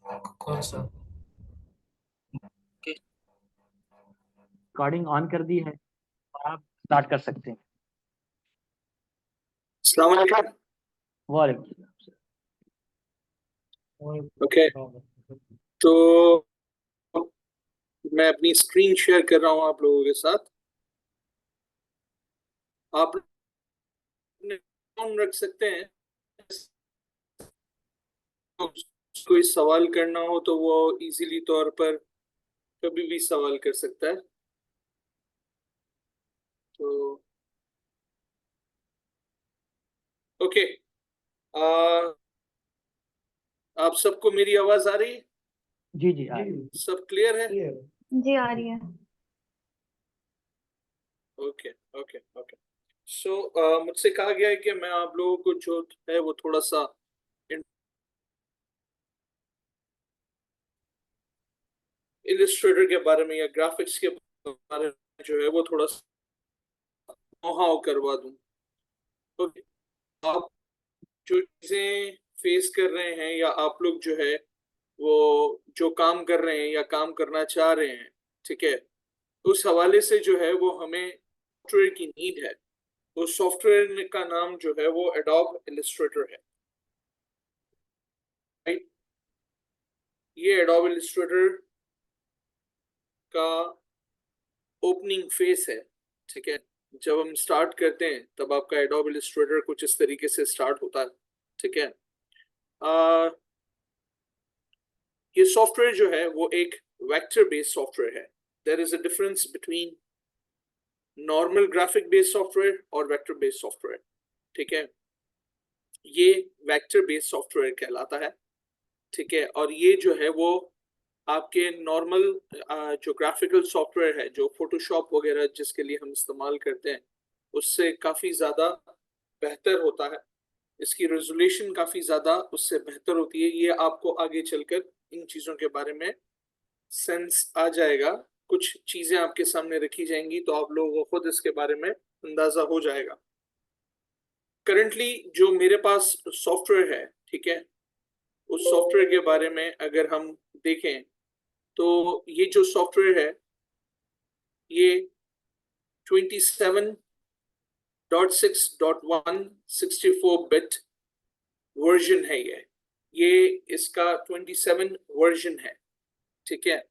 कौन सा? Recording on कर दी है और आप स्टार्ट कर सकते हैं। अस्सलाम वालेकुम। वालेकुम। ओके, तो मैं अपनी स्क्रीन शेयर कर रहा हूँ आप लोगों के साथ। आप फोन रख सकते हैं, कोई सवाल करना हो तो वो इजीली तौर पर कभी भी सवाल कर सकता है। तो ओके, आप सबको मेरी आवाज आ रही है? जी जी आ रही है। सब क्लियर है? जी आ रही है। Okay okay okay. सो मुझसे कहा गया है कि मैं आप लोगों को जो है वो थोड़ा सा इलिस्ट्रेटर के बारे में या ग्राफिक्स के बारे में जो है वो थोड़ा सा नो-हाउ करवा दूं। ओके, आप जो चीजें फेस कर रहे हैं या आप लोग जो है वो जो काम कर रहे हैं या काम करना चाह रहे हैं, ठीक है, उस हवाले से जो है वो हमें सॉफ्टवेयर की नीड है। उस सॉफ्टवेयर का नाम जो है वो एडोब इलिस्ट्रेटर है, राइट? ये एडोब इलिस्ट्रेटर का ओपनिंग फेस है, ठीक है। जब हम स्टार्ट करते हैं तब आपका एडोब इलिस्ट्रेटर कुछ इस तरीके से स्टार्ट होता है, ठीक है। ये सॉफ्टवेयर जो है वो एक वेक्टर बेस्ड सॉफ्टवेयर है। There is a difference between normal graphic based software और वेक्टर बेस्ड सॉफ्टवेयर, ठीक है। ये वेक्टर बेस्ड सॉफ्टवेयर कहलाता है, ठीक है। और ये जो है वो आपके नॉर्मल जो ग्राफिकल सॉफ्टवेयर है, जो फोटोशॉप वगैरह जिसके लिए हम इस्तेमाल करते हैं, उससे काफ़ी ज़्यादा बेहतर होता है। इसकी रेजोल्यूशन काफ़ी ज़्यादा उससे बेहतर होती है। ये आपको आगे चलकर इन चीज़ों के बारे में सेंस आ जाएगा। कुछ चीज़ें आपके सामने रखी जाएंगी तो आप लोगों को खुद इसके बारे में अंदाज़ा हो जाएगा। करंटली जो मेरे पास सॉफ्टवेयर है, ठीक है, उस सॉफ्टवेयर के बारे में अगर हम देखें तो ये जो सॉफ्टवेयर है ये 27.6.1 64 बिट वर्जन है। ये इसका 27 वर्जन है, ठीक है।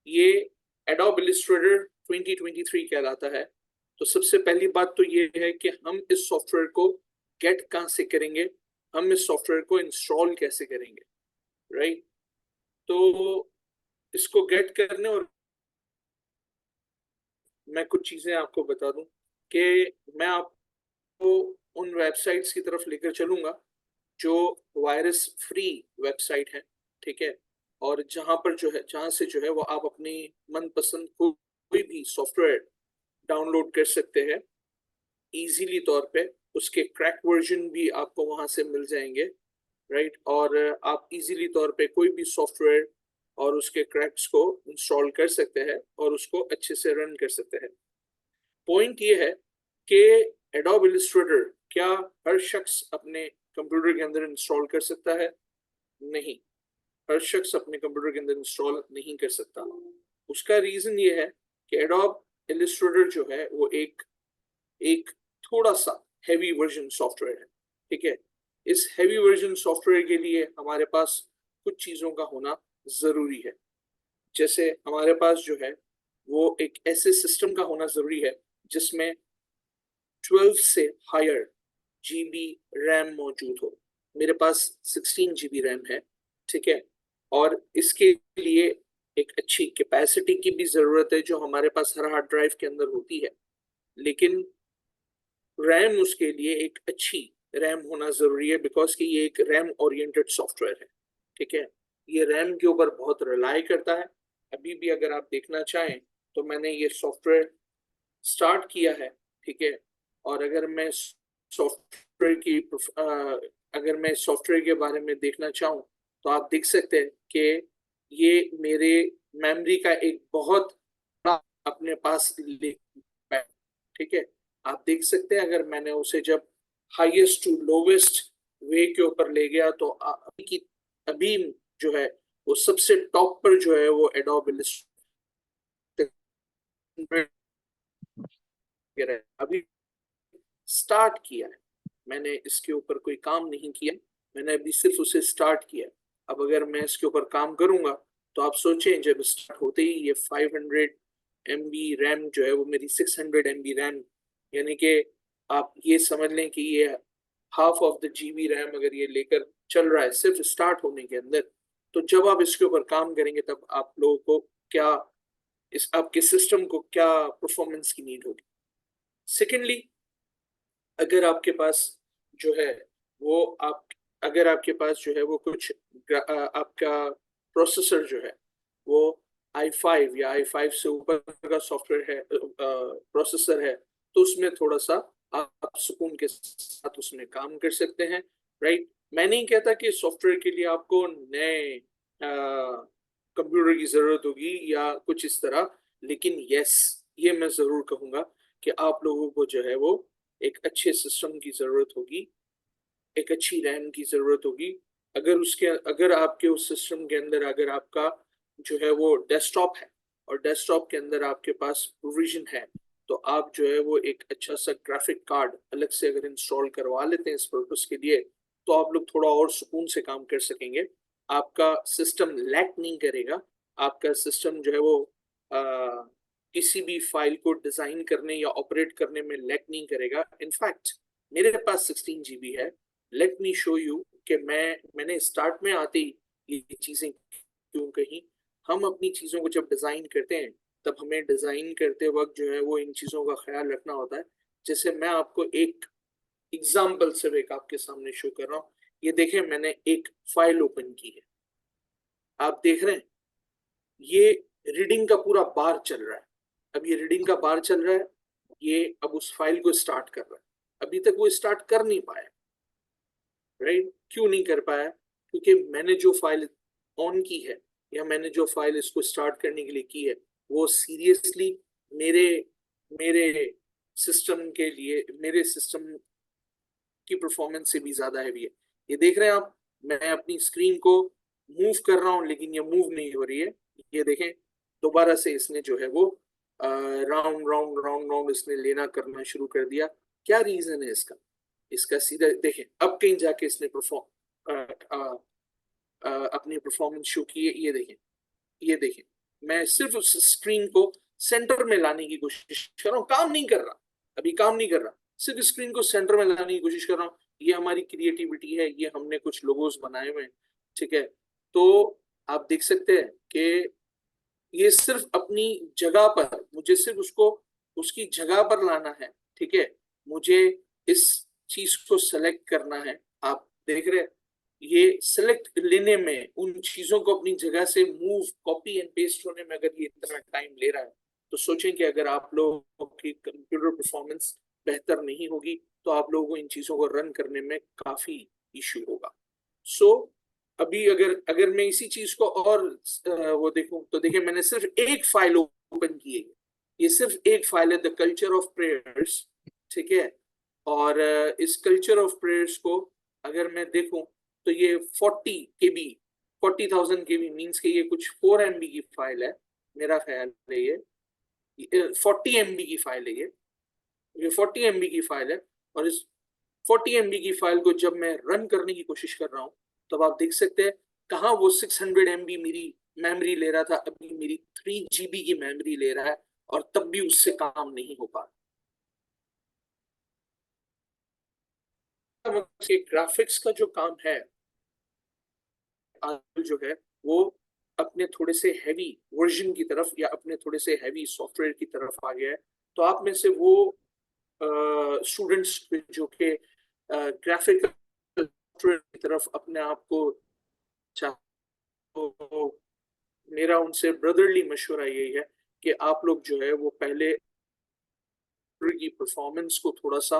ये एडोब इलिस्ट्रेटर 2023 कहलाता है। तो सबसे पहली बात तो ये है कि हम इस सॉफ्टवेयर को गेट कहाँ से करेंगे, हम इस सॉफ्टवेयर को इंस्टॉल कैसे करेंगे, राइट? तो इसको गेट करने और मैं कुछ चीज़ें आपको बता दूं कि मैं आपको उन वेबसाइट्स की तरफ लेकर चलूंगा जो वायरस फ्री वेबसाइट है, ठीक है। और जहां पर जो है, जहां से जो है वो आप अपनी मनपसंद कोई भी सॉफ्टवेयर डाउनलोड कर सकते हैं इजीली तौर पे। उसके क्रैक वर्जन भी आपको वहां से मिल जाएंगे, राइट? और आप इजीली तौर पे कोई भी सॉफ्टवेयर और उसके क्रैक्स को इंस्टॉल कर सकते हैं और उसको अच्छे से रन कर सकते हैं। पॉइंट ये है कि एडोब इलिस्ट्रेटर क्या हर शख्स अपने कंप्यूटर के अंदर इंस्टॉल कर सकता है? नहीं, हर शख्स अपने कंप्यूटर के अंदर इंस्टॉल नहीं कर सकता। उसका रीजन ये है कि एडोब इलिस्ट्रेटर जो है वो एक एक थोड़ा सा हैवी वर्जन सॉफ्टवेयर है, ठीक है। इस हैवी वर्जन सॉफ्टवेयर के लिए हमारे पास कुछ चीज़ों का होना ज़रूरी है। जैसे हमारे पास जो है वो एक ऐसे सिस्टम का होना ज़रूरी है जिसमें 12 से हायर जीबी रैम मौजूद हो। मेरे पास 16 जीबी रैम है, ठीक है। और इसके लिए एक अच्छी कैपेसिटी की भी ज़रूरत है जो हमारे पास हर हार्ड ड्राइव के अंदर होती है। लेकिन रैम, उसके लिए एक अच्छी रैम होना ज़रूरी है बिकॉज कि ये एक रैम ओरिएंटेड सॉफ्टवेयर है, ठीक है। ये रैम के ऊपर बहुत रिलाई करता है। अभी भी अगर आप देखना चाहें तो मैंने ये सॉफ्टवेयर स्टार्ट किया है, ठीक है। और अगर मैं सॉफ्टवेयर की अगर मैं सॉफ्टवेयर के बारे में देखना चाहूँ तो आप देख सकते हैं कि ये मेरे मेमोरी का एक बहुत बड़ा अपने पास ले, ठीक है। आप देख सकते हैं अगर मैंने उसे जब हाईएस्ट टू लोवेस्ट वे के ऊपर ले गया तो अभी जो है वो सबसे टॉप पर जो है वो एडोब इलस्ट्रेटर अभी स्टार्ट किया है। मैंने इसके ऊपर कोई काम नहीं किया, मैंने अभी सिर्फ उसे स्टार्ट किया। अब अगर मैं इसके ऊपर काम करूंगा तो आप सोचें, जब स्टार्ट होते ही ये 500 MB रैम जो है वो मेरी 600 MB रैम, यानी कि आप ये समझ लें कि ये half of the GB RAM अगर ये लेकर चल रहा है सिर्फ स्टार्ट होने के अंदर, तो जब आप इसके ऊपर काम करेंगे तब आप लोगों को क्या, इस आपके सिस्टम को क्या परफॉर्मेंस की नीड होगी। सेकेंडली, अगर आपके पास जो है वो आप अगर आपके पास जो है वो कुछ आपका प्रोसेसर जो है वो i5 या i5 से ऊपर का सॉफ्टवेयर है, प्रोसेसर है, तो उसमें थोड़ा सा आप सुकून के साथ उसमें काम कर सकते हैं। राइट, मैं नहीं कहता कि सॉफ्टवेयर के लिए आपको नए कंप्यूटर की जरूरत होगी या कुछ इस तरह, लेकिन यस, ये मैं जरूर कहूंगा कि आप लोगों को जो है वो एक अच्छे सिस्टम की जरूरत होगी, एक अच्छी रैम की जरूरत होगी। अगर आपके उस सिस्टम के अंदर अगर आपका जो है वो डेस्कटॉप है और डेस्कटॉप के अंदर आपके पास प्रोविजन है, तो आप जो है वो एक अच्छा सा ग्राफिक कार्ड अलग से अगर इंस्टॉल करवा लेते हैं इस पर्पस के लिए, तो आप लोग थोड़ा और सुकून से काम कर सकेंगे। आपका सिस्टम लैग नहीं करेगा, आपका सिस्टम जो है वो किसी भी फाइल को डिजाइन करने या ऑपरेट करने में लैग नहीं करेगा। इनफैक्ट मेरे पास 16 GB है। लेट मी शो यू कि मैंने स्टार्ट में आते ही ये चीजें क्यों कही। हम अपनी चीजों को जब डिजाइन करते हैं तब हमें डिजाइन करते वक्त जो है वो इन चीजों का ख्याल रखना होता है। जैसे मैं आपको एक एग्जाम्पल से एक आपके सामने शो कर रहा हूँ। ये देखें, मैंने एक फाइल ओपन की है, आप देख रहे हैं ये रीडिंग का पूरा बार चल रहा है। अब ये रीडिंग का बार चल रहा है, ये अब उस फाइल को स्टार्ट कर रहा है। अभी तक वो स्टार्ट कर नहीं पाया। राइट, क्यों नहीं कर पाया? क्योंकि मैंने जो फाइल ऑन की है या मैंने जो फाइल इसको स्टार्ट करने के लिए की है वो सीरियसली मेरे मेरे सिस्टम के लिए, मेरे सिस्टम की परफॉर्मेंस से भी ज्यादा हैवी है। ये देख रहे हैं आप, मैं अपनी स्क्रीन को मूव कर रहा हूँ लेकिन ये मूव नहीं हो रही है। ये देखें, दोबारा से इसने जो है वो राउंड राउंड राउंड राउंड इसने लेना करना शुरू कर दिया। क्या रीजन है इसका? इसका सीधा देखें, अब कहीं जाके इसने अपनी परफॉर्मेंस शो की है। ये देखें, मैं सिर्फ उस स्क्रीन को सेंटर में लाने की कोशिश कर रहा हूँ, काम नहीं कर रहा, अभी काम नहीं कर रहा, सिर्फ स्क्रीन को सेंटर में लाने की कोशिश कर रहा हूँ। ये हमारी क्रिएटिविटी है, ये हमने कुछ लोगोस बनाए हुए हैं। ठीक है, तो आप देख सकते हैं कि ये सिर्फ अपनी जगह पर, मुझे सिर्फ उसको उसकी जगह पर लाना है। ठीक है, मुझे इस चीज को सेलेक्ट करना है। आप देख रहे हैं, ये सेलेक्ट लेने में, उन चीजों को अपनी जगह से मूव, कॉपी एंड पेस्ट होने में अगर ये इतना टाइम ले रहा है, तो सोचें कि अगर आप लोगों की कंप्यूटर परफॉर्मेंस बेहतर नहीं होगी तो आप लोगों को इन चीजों को रन करने में काफी इश्यू होगा। सो अभी अगर अगर मैं इसी चीज को और वो देखूं तो देखिए, मैंने सिर्फ एक फाइल ओपन की है। ये सिर्फ एक फाइल है, द कल्चर ऑफ प्रेयर्स। ठीक है, और इस कल्चर ऑफ प्रेयर्स को अगर मैं देखूं तो ये 40 KB, 40,000 KB मीन्स के ये कुछ 4 MB की फाइल है, मेरा ख्याल है। ये 40 MB की फाइल है। ये 40 MB की फाइल है, और इस 40 MB की फाइल को जब मैं रन करने की कोशिश कर रहा हूँ तब आप देख सकते हैं कहाँ वो 600 MB मेरी मेमोरी ले रहा था, अभी मेरी 3 GB की मेमोरी ले रहा है, और तब भी उससे काम नहीं हो पा रहा। ग्राफिक्स का जो काम है आज जो है वो अपने थोड़े से हैवी वर्जन की तरफ या अपने थोड़े से हैवी सॉफ्टवेयर की तरफ आ गया है। तो आप में से वो स्टूडेंट्स जो कि ग्राफिक की तरफ अपने आप को चाह, तो मेरा उनसे ब्रदरली मशवरा यही है कि आप लोग जो है वो पहले की परफॉर्मेंस को थोड़ा सा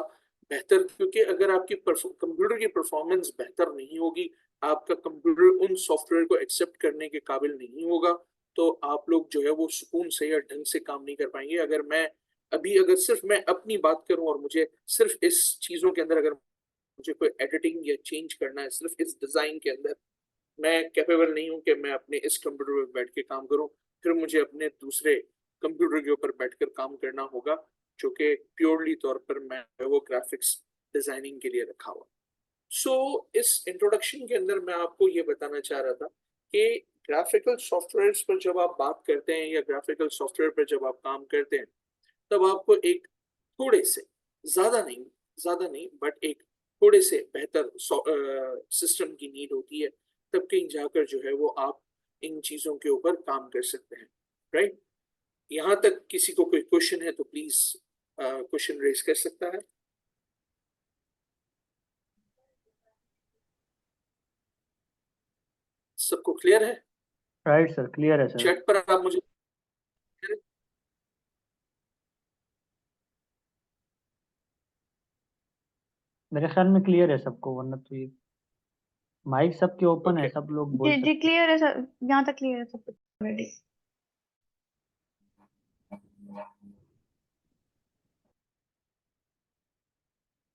बेहतर, क्योंकि अगर आपकी कंप्यूटर की परफॉर्मेंस बेहतर नहीं होगी, आपका कंप्यूटर उन सॉफ्टवेयर को एक्सेप्ट करने के काबिल नहीं होगा, तो आप लोग जो है वो सुकून से या ढंग से काम नहीं कर पाएंगे। अगर सिर्फ मैं अपनी बात करूं और मुझे सिर्फ इस चीजों के अंदर अगर मुझे कोई एडिटिंग या चेंज करना है सिर्फ इस डिजाइन के अंदर, मैं कैपेबल नहीं हूँ कि मैं अपने इस कंप्यूटर पर बैठ के काम करूँ, फिर मुझे अपने दूसरे कंप्यूटर के ऊपर बैठकर काम करना होगा, जो कि प्योरली तौर पर मैं वो ग्राफिक्स डिजाइनिंग के लिए रखा हुआ। सो इस इंट्रोडक्शन के अंदर मैं आपको ये बताना चाह रहा था कि ग्राफिकल सॉफ्टवेयर्स पर जब आप बात करते हैं या ग्राफिकल सॉफ्टवेयर पर जब आप काम करते हैं, तब आपको एक थोड़े से, ज्यादा नहीं बट एक थोड़े से बेहतर सिस्टम की नीड होती है। तब कहीं जाकर जो है वो आप इन चीजों के ऊपर काम कर सकते हैं। राइट? यहाँ तक किसी को कोई क्वेश्चन है तो प्लीज क्वेश्चन रेज कर सकता है। सबको क्लियर है? राइट सर, क्लियर है सर। चैट पर आप मुझे मेरे ख्याल में क्लियर है सबको, वरना तो ये माइक सबके ओपन है, ओके। सब लोग बोल जी जी सकते हैं। क्लियर है सर, यहाँ तक क्लियर है सब कुछ ऑलरेडी।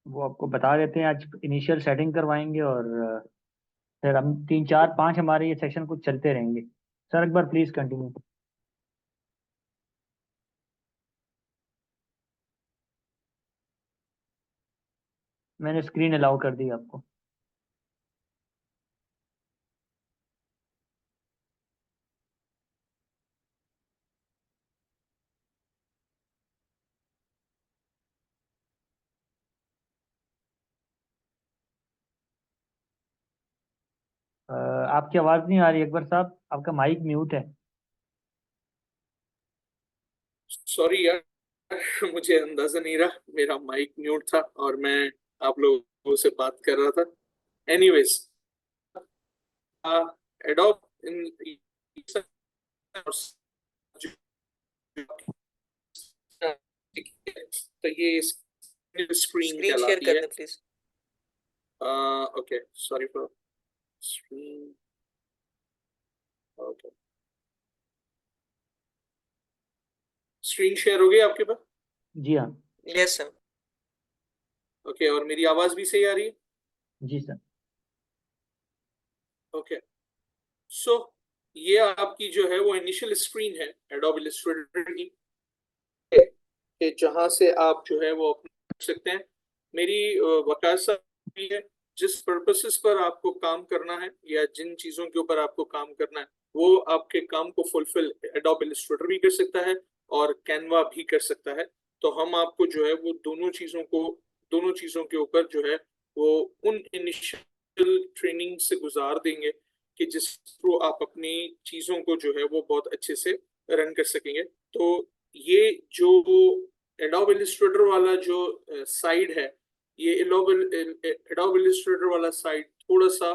वो आपको बता देते हैं, आज इनिशियल सेटिंग करवाएंगे और फिर हम 3 4 5 हमारे ये सेशन कुछ चलते रहेंगे। सर एक बार प्लीज कंटिन्यू। मैंने स्क्रीन अलाउ कर दी आपको। आपकी आवाज़ नहीं आ रही अकबर साहब, आपका माइक म्यूट है। सॉरी यार, मुझे अंदाजा नहीं रहा, मेरा माइक म्यूट था और मैं आप लोगों से बात कर रहा था। एनीवेज, एडोब इन तो ये स्क्रीन स्क्रीन शेयर कहलाती कर है। दें please. Okay, sorry for screen. Okay, screen share हो गई आपके पास? जी हाँ। Yes sir. ओके, और मेरी आवाज भी सही आ रही है? जी सर। ओके। सो ये आपकी जो है वो इनिशियल स्क्रीन है एडोब इलस्ट्रेटर की, कि जहां से आप जो है वो अपना कर सकते हैं। मेरी वकालत भी है, जिस पर्पसेस पर आपको काम करना है या जिन चीजों के ऊपर आपको काम करना है, वो आपके काम को फुलफिल एडोब इलस्ट्रेटर भी कर सकता है और कैनवा भी कर सकता है। तो हम आपको जो है वो दोनों चीजों के ऊपर जो है वो उन इनिशियल ट्रेनिंग से गुजार देंगे कि जिस थ्रू आप अपनी चीजों को जो है वो बहुत अच्छे से रन कर सकेंगे। तो ये जो एडोब इलस्ट्रेटर वाला जो साइड है, ये एडोब इलस्ट्रेटर वाला साइड थोड़ा सा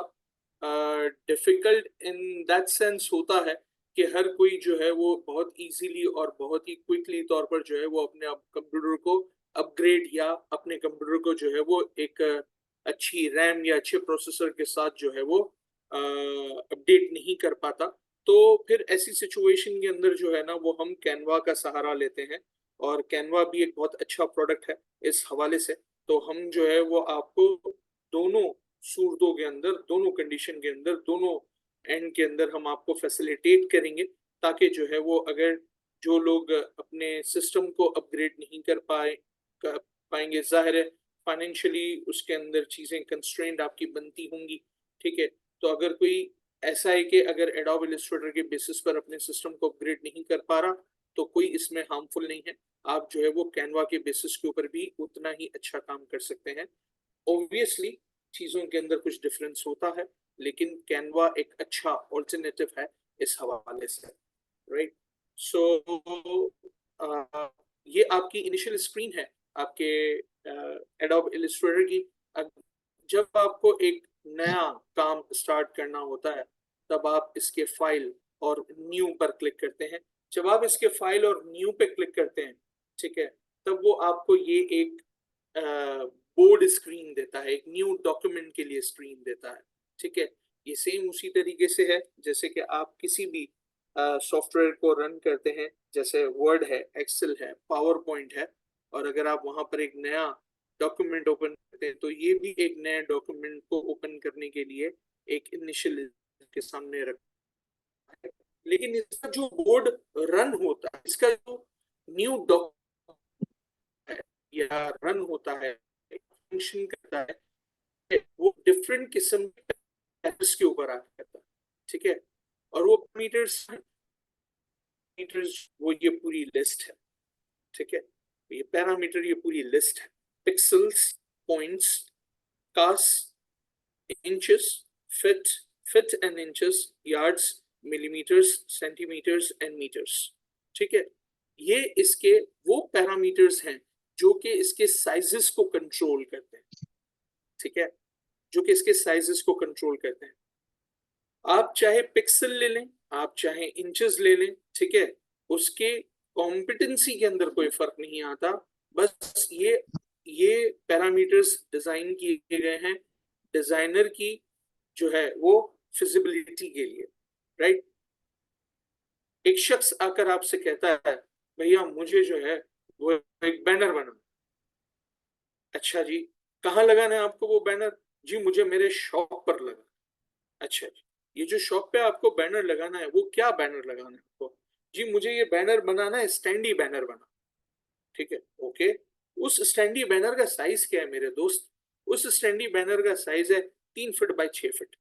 डिफिकल्ट इन दैट सेंस होता है कि हर कोई जो है वो बहुत इजीली और बहुत ही क्विकली तौर पर जो है वो अपने कंप्यूटर को अपग्रेड या अपने कंप्यूटर को जो है वो एक अच्छी रैम या अच्छे प्रोसेसर के साथ जो है वो अपडेट नहीं कर पाता। तो फिर ऐसी सिचुएशन के अंदर जो है ना वो हम कैनवा का सहारा लेते हैं, और कैनवा भी एक बहुत अच्छा प्रोडक्ट है इस हवाले से। तो हम जो है वो आपको दोनों सूरतों के अंदर, दोनों कंडीशन के अंदर, दोनों एंड के अंदर हम आपको फैसिलिटेट करेंगे, ताकि जो है वो अगर जो लोग अपने सिस्टम को अपग्रेड नहीं कर पाएंगे, जाहिर है फाइनेंशियली उसके अंदर चीजें कंस्ट्रेंड आपकी बनती होंगी। ठीक है? तो अगर कोई ऐसा है कि अगर एडोब इलस्ट्रेटर के बेसिस पर अपने सिस्टम को अपग्रेड नहीं कर पा रहा, तो कोई इसमें हार्मफुल नहीं है। आप जो है वो कैनवा के बेसिस के ऊपर भी उतना ही अच्छा काम कर सकते हैं। ऑब्वियसली चीजों के अंदर कुछ डिफरेंस होता है, लेकिन कैनवा एक अच्छा ऑल्टरनेटिव है इस हवाले से। राइट? सो ये आपकी इनिशियल स्क्रीन है आपके एडोब इलस्ट्रेटर की। अब जब आपको एक नया काम स्टार्ट करना होता है, तब आप इसके फाइल और न्यू पर क्लिक करते हैं। जब आप इसके फाइल और न्यू पे क्लिक करते हैं, ठीक है, तब वो आपको ये एक बोर्ड स्क्रीन देता है, एक न्यू डॉक्यूमेंट के लिए स्क्रीन देता है। ठीक है? ये सेम उसी तरीके से है जैसे कि आप किसी भी सॉफ्टवेयर को रन करते हैं, जैसे वर्ड है, एक्सेल है, पावर पॉइंट है, और अगर आप वहां पर एक नया डॉक्यूमेंट ओपन करते हैं, तो ये भी एक नए डॉक्यूमेंट को ओपन करने के लिए एक इनिशियल के सामने रखा है, लेकिन इसका जो बोर्ड रन होता है, इसका जो न्यू डॉक है या रन होता है, फंक्शन करता है, वो डिफरेंट किस्म के पैरामीटर्स के ऊपर आकर करता है, ठीक है। और वो पैरामीटर्स वो ये पूरी लिस्ट है, ठीक है। ये पैरामीटर ये पूरी लिस्ट है, pixels, points, picas, inches, feet and inches, yards, millimetres, centimetres and metres, ठीक है। ये इसके वो पैरामीटर्स हैं जो कि इसके साइजेस को कंट्रोल करते हैं, ठीक है, जो कि इसके साइजेस को कंट्रोल करते हैं। आप चाहे पिक्सल ले लें, आप चाहे इंचेस ले लें, ठीक है, उसके कॉम्पिटेंसी के अंदर कोई फर्क नहीं आता। बस ये पैरामीटर्स डिजाइन किए गए हैं डिजाइनर की जो है वो फिजिबिलिटी के लिए, राइट। एक शख्स आकर आपसे कहता है भैया मुझे जो है वो एक बैनर बनाना। अच्छा जी, कहाँ लगाना है आपको वो बैनर? जी मुझे मेरे शॉप पर लगाना। अच्छा जी, ये जो शॉप पे आपको बैनर लगाना है वो क्या बैनर लगाना है आपको? जी मुझे ये बैनर बनाना है, स्टैंडी बैनर बना, ठीक है, ओके। उस स्टैंडी बैनर का साइज क्या है मेरे दोस्त? उस स्टैंडी बैनर का साइज है 3 फीट बाय 6 फीट।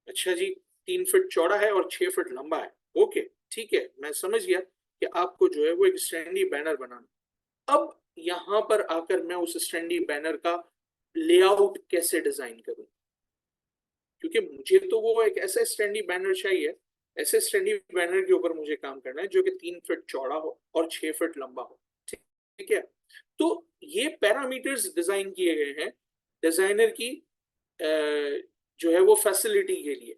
अच्छा जी, 3 फीट चौड़ा है और 6 फीट लंबा है, ओके ठीक है, मैं समझ गया कि आपको जो है वो एक स्टैंडी बैनर बनाना। अब यहां पर आकर मैं उस स्टैंडी बैनर का लेआउट कैसे डिजाइन करूं? क्योंकि मुझे तो वो एक ऐसा स्टैंडी बैनर चाहिए, ऐसे स्टैंडी बैनर के ऊपर मुझे काम करना है जो कि 3 फीट चौड़ा हो और 6 फीट लंबा हो, ठीक है। तो ये पैरामीटर्स डिजाइन किए गए हैं डिजाइनर की जो है वो फैसिलिटी के लिए।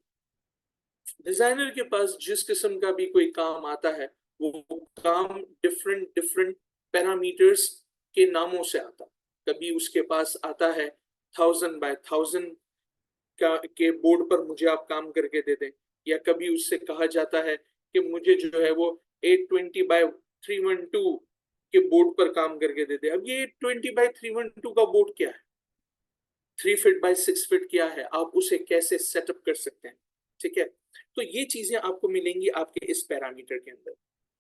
डिजाइनर के पास जिस किस्म का भी कोई काम आता है वो काम डिफरेंट डिफरेंट पैरामीटर्स के नामों से आता। कभी उसके पास आता है 1000 बाय 1000 के बोर्ड पर मुझे आप काम करके दे दें, या कभी उससे कहा जाता है कि मुझे जो है वो 820 बाय 312 के बोर्ड पर काम करके दे दे। अब ये 820 बाय 312 का बोर्ड क्या है, 3 फीट बाय 6 फीट क्या है, आप उसे कैसे सेटअप कर सकते हैं, ठीक है। तो ये चीजें आपको मिलेंगी आपके इस पैरामीटर के अंदर,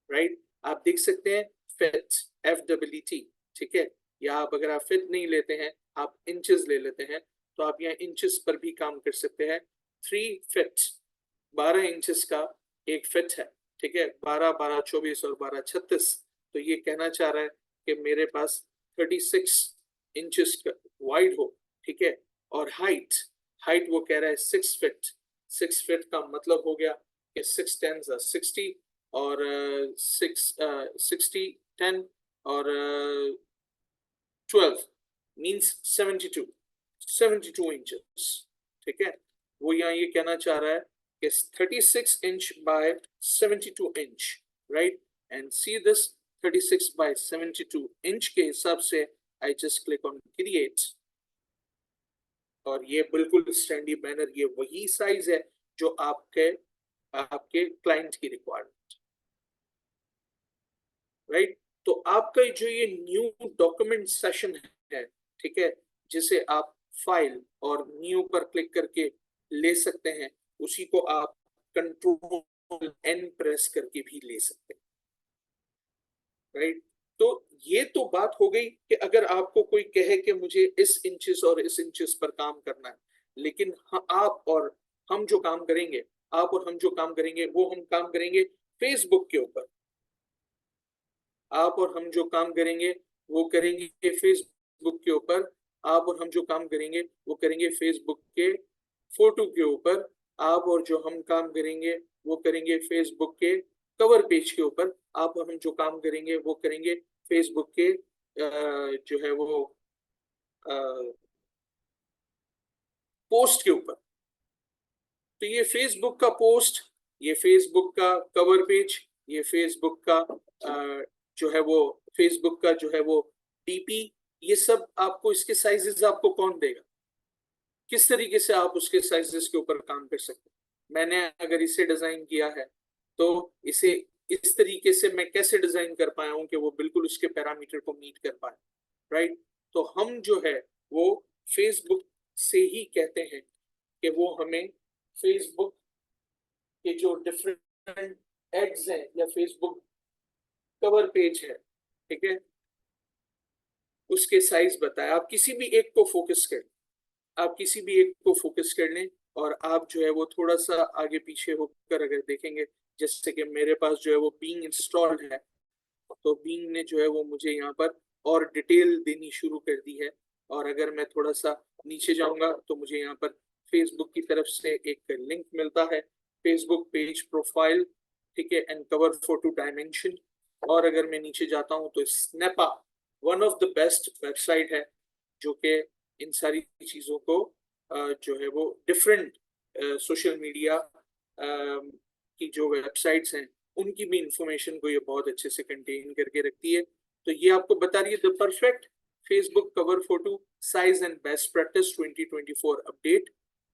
राइट। आप देख सकते हैं फिट, FWT, ठीक है, या आप अगर आप फिट नहीं लेते हैं आप इंचेस ले लेते हैं, तो आप यहाँ इंचेस पर भी काम कर सकते हैं। 3 फीट 12 इंचेस का एक फिट है, ठीक है, 12, 12, 24 और 12, 36। तो ये कहना चाह रहा है कि मेरे पास 36 इंचेस वाइड हो, ठीक है, और हाइट वो कह रहा है 6 फीट। 6 फीट का मतलब हो गया कि 6 10s are 60 और 60 10 और 12 मींस 72 इंचेस, ठीक है। वो यहाँ ये कहना चाह रहा है कि 36 inch by 72 inch, right. And see this 36 by 72 inch के हिसाब से I just click on create, और ये बिल्कुल स्टैंडी बैनर ये वही साइज है जो आपके क्लाइंट की रिक्वायरमेंट, राइट। तो आपका जो ये न्यू डॉक्यूमेंट सेशन है, ठीक है, जिसे आप फाइल और न्यू पर क्लिक करके ले सकते हैं, उसी को आप कंट्रोल N प्रेस करके भी ले सकते हैं, राइट। तो ये तो बात हो गई कि अगर आपको कोई कहे कि मुझे इस इंचेस और इस इंचेस पर काम करना है, लेकिन आप और हम जो काम करेंगे, आप और हम जो काम करेंगे वो हम काम करेंगे फेसबुक के ऊपर। आप और हम जो काम करेंगे वो करेंगे फेसबुक के ऊपर। आप और हम जो काम करेंगे वो करेंगे फेसबुक के फोटो के ऊपर। आप और जो हम काम करेंगे वो करेंगे फेसबुक के कवर पेज के ऊपर। आप और हम जो काम करेंगे वो करेंगे फेसबुक के जो है वो पोस्ट के ऊपर। तो ये फेसबुक का पोस्ट, ये फेसबुक का कवर पेज, ये फेसबुक का जो है वो फेसबुक का जो है वो डीपी, ये सब आपको इसके साइजेस आपको कौन देगा? किस तरीके से आप उसके साइजेस के ऊपर काम कर सकते हैं? मैंने अगर इसे डिजाइन किया है तो इसे इस तरीके से मैं कैसे डिजाइन कर पाया हूं कि वो बिल्कुल उसके पैरामीटर को मीट कर पाए, राइट। तो हम जो है वो फेसबुक से ही कहते हैं कि वो हमें फेसबुक के जो डिफरेंट एड्स हैं या फेसबुक कवर पेज है, ठीक है, उसके साइज बताए। आप किसी भी एक को फोकस कर आप किसी भी एक को फोकस कर लें और आप जो है वो थोड़ा सा आगे पीछे होकर अगर देखेंगे, जैसे कि मेरे पास जो है वो बीइंग इंस्टॉल्ड है, तो बीइंग ने जो है वो मुझे यहाँ पर और डिटेल देनी शुरू कर दी है। और अगर मैं थोड़ा सा नीचे जाऊंगा तो मुझे यहाँ पर फेसबुक की तरफ से एक लिंक मिलता है, फेसबुक पेज प्रोफाइल, ठीक है, एंड कवर फोटो डायमेंशन। और अगर मैं नीचे जाता हूँ तो स्नैपा one of the best website है जो कि इन सारी चीज़ों को जो है वो डिफरेंट सोशल मीडिया की जो वेबसाइट्स हैं उनकी भी इंफॉर्मेशन को ये बहुत अच्छे से कंटेन करके रखती है। तो ये आपको बता रही है the perfect Facebook cover photo size and best practice 2024 update,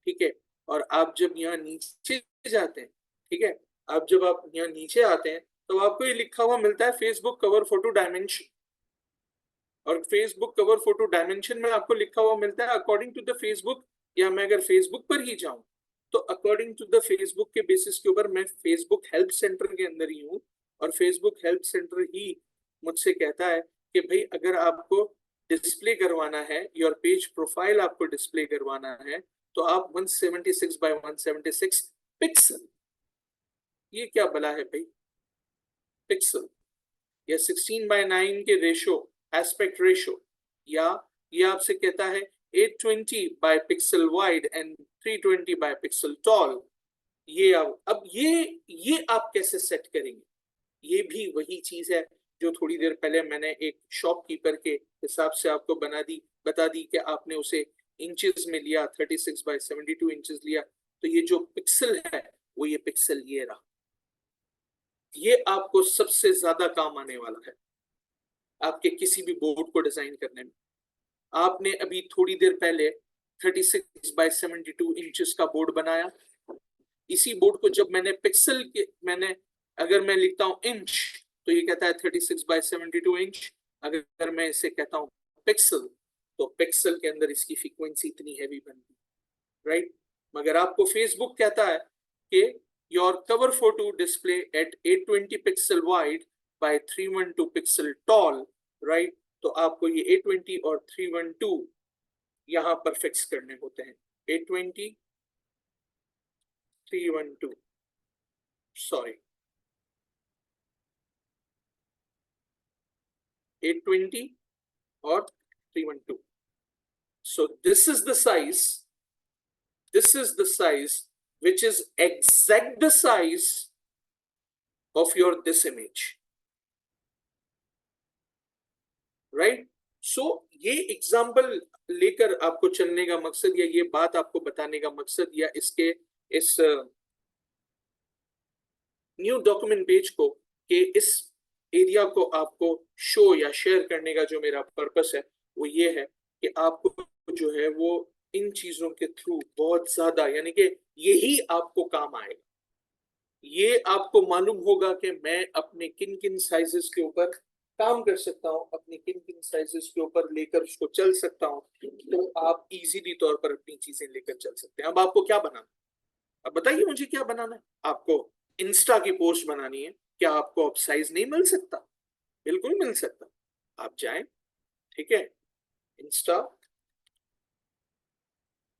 ठीक है। और आप जब यहाँ नीचे जाते हैं, ठीक है, आप जब आप यहाँ नीचे आते हैं तो आपको ये लिखा हुआ मिलता है फेसबुक कवर फोटो डायमेंशन। और फेसबुक कवर फोटो डायमेंशन में आपको लिखा हुआ मिलता है अकॉर्डिंग टू द फेसबुक, या मैं अगर फेसबुक पर ही जाऊं तो अकॉर्डिंग टू द फेसबुक के बेसिस के ऊपर मैं फेसबुक हेल्प सेंटर के अंदर ही हूं, और फेसबुक हेल्प सेंटर ही मुझसे कहता है कि भाई अगर आपको डिस्प्ले करवाना है, योर पेज प्रोफाइल आपको डिस्प्ले करवाना है, तो आप 176 बाय 176 पिक्सल, ये क्या बला है भाई, पिक्सल, या 16 बाय 9 के रेशो, एस्पेक्ट रेशो, या ये आपसे कहता है 820 by pixel wide and 320 by pixel tall. ये अब ये आप कैसे सेट करेंगे? ये भी वही चीज है जो थोड़ी देर पहले मैंने एक शॉपकीपर के हिसाब से आपको बता दी कि आपने उसे इंचेस में लिया, 36 बाय 72 इंचेस लिया, तो ये जो पिक्सल है वो ये पिक्सल ये रहा। ये आपको सबसे ज्यादा काम आने वाला है आपके किसी भी बोर्ड को डिजाइन करने में। आपने अभी थोड़ी देर पहले 36 बाय 72 इंचेस का बोर्ड बनाया, इसी बोर्ड को जब मैंने पिक्सल के अगर मैं लिखता हूं इंच तो ये कहता है 36 बाय 72 इंच। अगर मैं इसे कहता हूं पिक्सल तो पिक्सल के अंदर इसकी फ्रीक्वेंसी इतनी हैवी बनती, राइट। मगर आपको फेसबुक कहता है कि your cover photo display at 820 pixel wide by 312 pixel tall, right. तो आपको ये 820 और 312 यहां पर फिक्स करने होते हैं। 820 312 सॉरी 820 और 312। So this is the size which is exact the size of your this image, right? So ये एग्जाम्पल लेकर आपको चलने का मकसद या ये बात आपको बताने का मकसद या इस न्यू डॉक्यूमेंट पेज को कि इस एरिया को आपको शो या शेयर करने का जो मेरा पर्पस है वो ये है कि आपको जो है वो इन चीजों के थ्रू बहुत ज्यादा, यानी कि यही आपको काम आएगा। ये आपको मालूम होगा कि मैं अपने किन किन साइजेस के ऊपर काम कर सकता हूँ, अपने किन किन साइजेस के ऊपर लेकर उसको चल सकता हूँ, तो आप इजीली तौर पर अपनी चीजें लेकर चल सकते हैं। अब आपको क्या बनाना, अब बताइए मुझे क्या बनाना है। आपको इंस्टा की पोस्ट बनानी है, क्या आपको अब साइज नहीं मिल सकता? बिल्कुल मिल सकता। आप जाएं, ठीक है,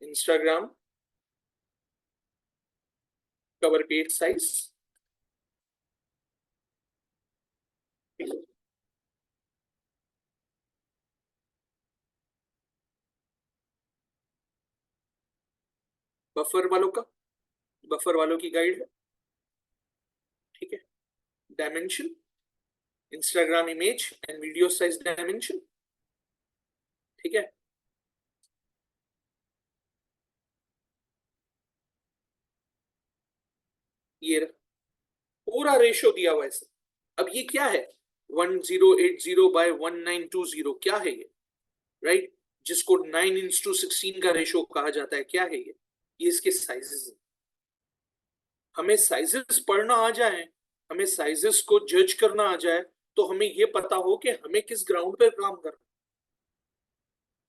Instagram cover page size, buffer वालों की गाइड है, ठीक है, dimension, Instagram image and video size dimension, ठीक है। ये पूरा रेशो दिया हुआ है। अब ये क्या है, 1080 बाय 1920 क्या है ये, राइट, जिसको 9:16 का रेशो कहा जाता है, क्या है ये इसके साइजेस हैं। हमें साइजेस पढ़ना आ जाए, हमें साइजेस को जज करना आ जाए, तो हमें ये पता हो कि हमें किस ग्राउंड पर काम करना।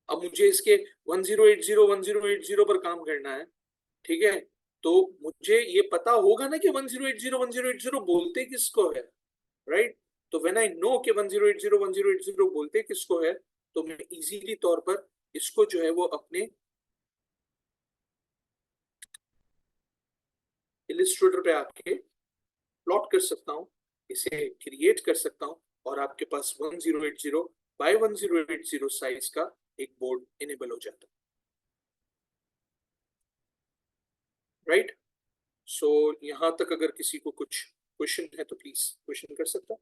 अब मुझे इसके 1080 पर काम करना है, ठीक है, तो मुझे ये पता होगा ना कि 1080 बोलते किसको है, राइट? तो व्हेन आई नो कि 1080 बोलते किसको है, तो मैं इजीली तौर पर इसको जो है वो अपने इलिस्ट्रेटर पे आके प्लॉट कर सकता हूँ, इसे क्रिएट कर सकता हूँ, और आपके पास 1080 बाय 1080 साइज का एक बोर्ड इनेबल हो जाता है, राइट? सो यहां तक अगर किसी को कुछ क्वेश्चन है तो प्लीज क्वेश्चन कर सकता हूँ,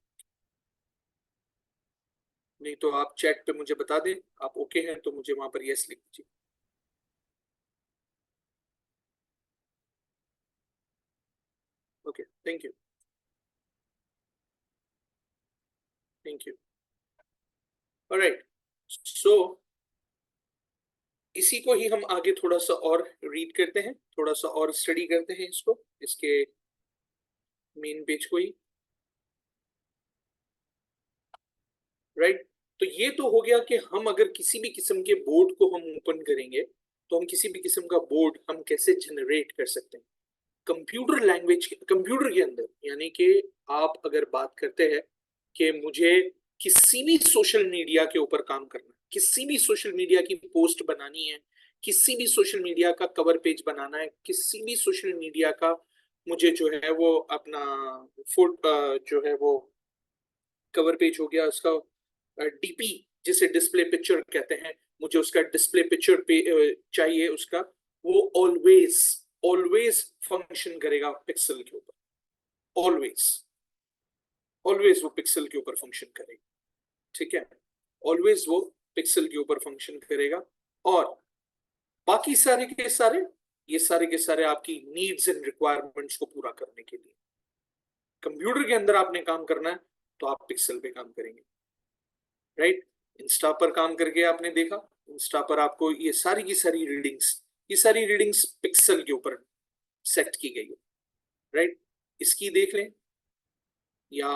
नहीं तो आप चैट पे मुझे बता दें आप ओके हैं तो मुझे वहां पर यस लिख दीजिए। Okay, thank you, thank you. Alright, so इसी को ही हम आगे थोड़ा सा और रीड करते हैं, थोड़ा सा और स्टडी करते हैं इसको, इसके मेन पेज को ही, राइट? तो ये तो हो गया कि हम अगर किसी भी किस्म के बोर्ड को हम ओपन करेंगे तो हम किसी भी किस्म का बोर्ड हम कैसे जनरेट कर सकते हैं कंप्यूटर लैंग्वेज, कंप्यूटर के अंदर। यानी कि आप अगर बात करते हैं कि मुझे किसी भी सोशल मीडिया के ऊपर काम करना है, किसी भी सोशल मीडिया की पोस्ट बनानी है, किसी भी सोशल मीडिया का कवर पेज बनाना है, किसी भी सोशल मीडिया का मुझे जो है वो अपना जो है वो कवर पेज हो गया, उसका डीपी जिसे डिस्प्ले पिक्चर कहते हैं, मुझे उसका डिस्प्ले पिक्चर पे चाहिए उसका, वो ऑलवेज ऑलवेज फंक्शन करेगा पिक्सल के ऊपर, ऑलवेज ऑलवेज वो पिक्सल के ऊपर फंक्शन करेगा, ठीक है? ऑलवेज वो पिक्सल के ऊपर फंक्शन करेगा, और बाकी सारे के सारे, ये सारे के सारे आपकी नीड्स एंड रिक्वायरमेंट्स को पूरा करने के लिए कंप्यूटर के अंदर आपने काम करना है तो आप पिक्सल पे काम करेंगे, राइट? इंस्टा पर काम करके आपने देखा, इंस्टा पर आपको ये सारी की सारी रीडिंग्स, ये सारी रीडिंग्स पिक्सल के ऊपर सेट की गई है, राइट? इसकी देख लें, या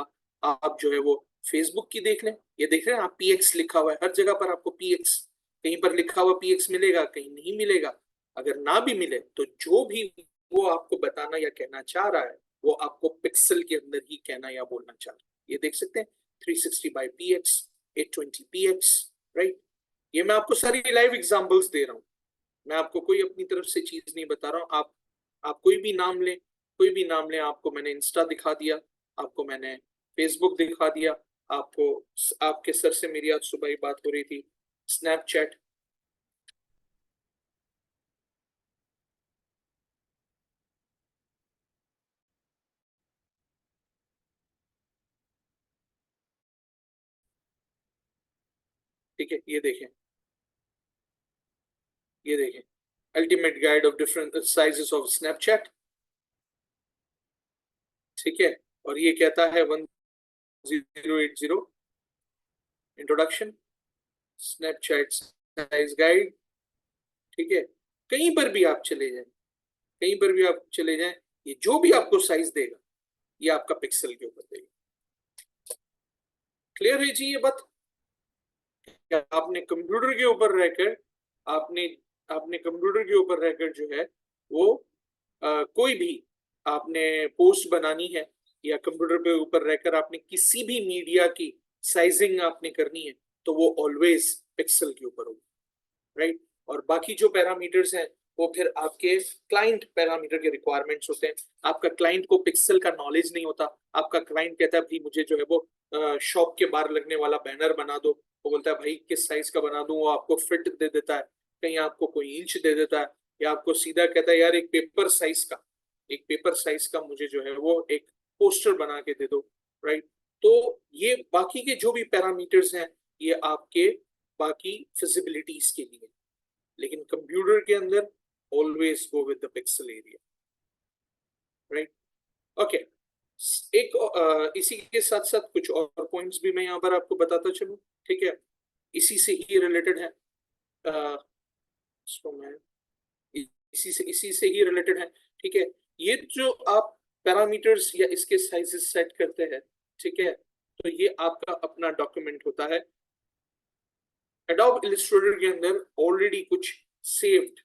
आप जो है वो फेसबुक की देख लें, ये देख रहे हैं आप पीएक्स लिखा हुआ है हर जगह पर, आपको पीएक्स कहीं पर लिखा हुआ पीएक्स मिलेगा, कहीं नहीं मिलेगा। अगर ना भी मिले तो जो भी वो आपको बताना या कहना चाह रहा है वो आपको पिक्सल के अंदर ही कहना या बोलना चाह रहा है। ये देख सकते हैं 360 बाई पीएक्स, 820 पीएक्स, राइट? ये मैं आपको सारी लाइव एग्जांपल्स दे रहा हूँ, मैं आपको कोई अपनी तरफ से चीज नहीं बता रहा हूँ। आप कोई भी नाम लें, कोई भी नाम लें, आपको मैंने इंस्टा दिखा दिया, आपको मैंने फेसबुक दिखा दिया, आपको आपके सर से मेरी आज सुबह ही बात हो रही थी, स्नैपचैट, ठीक है? ये देखें ultimate guide of different sizes of Snapchat, ठीक है? और ये कहता है 1080 इंट्रोडक्शन स्नैपचैट साइज गाइड, ठीक है? कहीं पर भी आप चले जाएं, कहीं पर भी आप चले जाएं, ये जो भी आपको साइज देगा ये आपका पिक्सल के ऊपर देगा। क्लियर है जी ये बात? आपने कंप्यूटर के ऊपर रहकर, आपने आपने कंप्यूटर के ऊपर रहकर जो है वो कोई भी आपने पोस्ट बनानी है, या कंप्यूटर के ऊपर रहकर आपने किसी भी मीडिया की साइजिंग आपने करनी है तो वो ऑलवेज पिक्सल के ऊपर होगी, राइट? और बाकी जो पैरामीटर्स हैं वो फिर आपके क्लाइंट पैरामीटर के रिक्वायरमेंट्स होते हैं। आपका क्लाइंट को पिक्सल का नॉलेज नहीं होता, आपका क्लाइंट कहता है भाई मुझे जो है वो शॉप के बाहर लगने वाला बैनर बना दो, वो बोलता है भाई किस साइज का बना दूं, वो आपको फिट दे देता है, कहीं आपको कोई इंच दे देता है, या आपको सीधा कहता है यार एक पेपर साइज का, एक पेपर साइज का मुझे जो है वो एक पोस्टर बना के दे दो, राइट? तो ये बाकी के जो भी पैरामीटर्स हैं ये आपके बाकी फिजिबिलिटीज के लिए, लेकिन कंप्यूटर के अंदर always go with the pixel area, right? Okay, एक इसी के साथ साथ कुछ और पॉइंट्स भी मैं यहाँ पर आपको बताता चलूं, ठीक है? इसी से ही रिलेटेड है, इसको मैं इसी से ही रिलेटेड है, ठीक है? ये जो आप पैरामीटर्स या इसके साइजेस सेट करते हैं, ठीक है? तो ये आपका अपना डॉक्यूमेंट होता है, एडोब इलस्ट्रेटर के अंदर ऑलरेडी कुछ सेव्ड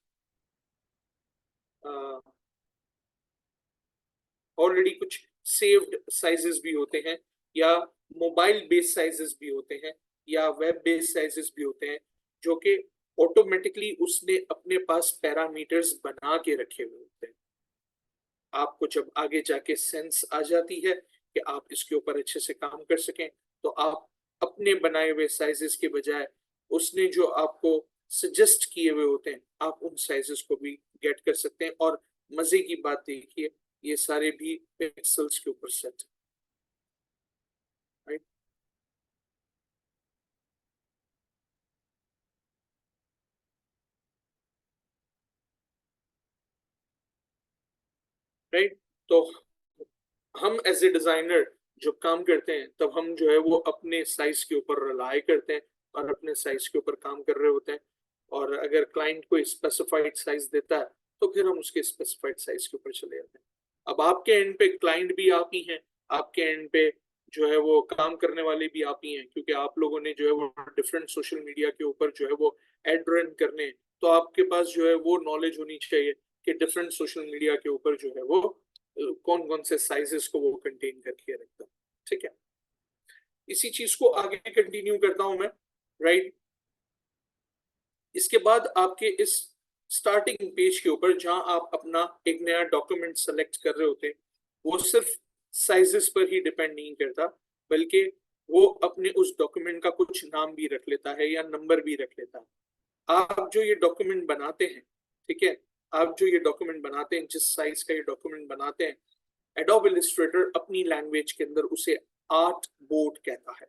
ऑलरेडी कुछ सेव्ड साइजेस भी होते हैं, या मोबाइल बेस्ड साइजेस भी होते हैं, या वेब बेस्ड साइजेस भी होते हैं, जो कि ऑटोमेटिकली उसने अपने पास पैरामीटर्स बना के रखे हुए होते हैं। आपको जब आगे जाके सेंस आ जाती है कि आप इसके ऊपर अच्छे से काम कर सकें, तो आप अपने बनाए हुए साइजेस के बजाय उसने जो आपको सजेस्ट किए हुए होते हैं, आप उन साइजेस को भी गेट कर सकते हैं। और मजे की बात देखिए, ये सारे भी पिक्सल्स के ऊपर सेट, राइट। राइट, तो हम एज ए डिजाइनर जब काम करते हैं, तब हम जो है वो अपने साइज के ऊपर रिलाई करते हैं और अपने साइज के ऊपर काम कर रहे होते हैं। और अगर क्लाइंट कोई स्पेसिफाइड साइज देता है, तो फिर हम उसके स्पेसिफाइड साइज के ऊपर चले जाते हैं। अब आपके एंड पे क्लाइंट भी आप ही हैं, आपके एंड पे जो है वो काम करने वाले भी आप ही हैं, क्योंकि आप लोगों ने जो है वो डिफरेंट सोशल मीडिया के ऊपर जो है वो एड रन करने हैं। तो आपके पास जो है वो नॉलेज होनी चाहिए कि डिफरेंट सोशल मीडिया के ऊपर जो है वो कौन कौन से साइजेस को वो कंटेन करके रखता है। ठीक है, इसी चीज को आगे कंटिन्यू करता हूं मैं, राइट। इसके बाद आपके इस स्टार्टिंग पेज के ऊपर जहां आप अपना एक नया डॉक्यूमेंट सेलेक्ट कर रहे होते हैं, वो सिर्फ साइजेस पर ही डिपेंड नहीं करता, बल्कि वो अपने उस डॉक्यूमेंट का कुछ नाम भी रख लेता है या नंबर भी रख लेता है। आप जो ये डॉक्यूमेंट बनाते हैं, ठीक है, आप जो ये डॉक्यूमेंट बनाते हैं, जिस साइज का ये डॉक्यूमेंट बनाते हैं, एडोब इलस्ट्रेटर अपनी लैंग्वेज के अंदर उसे आर्ट बोर्ड कहता है।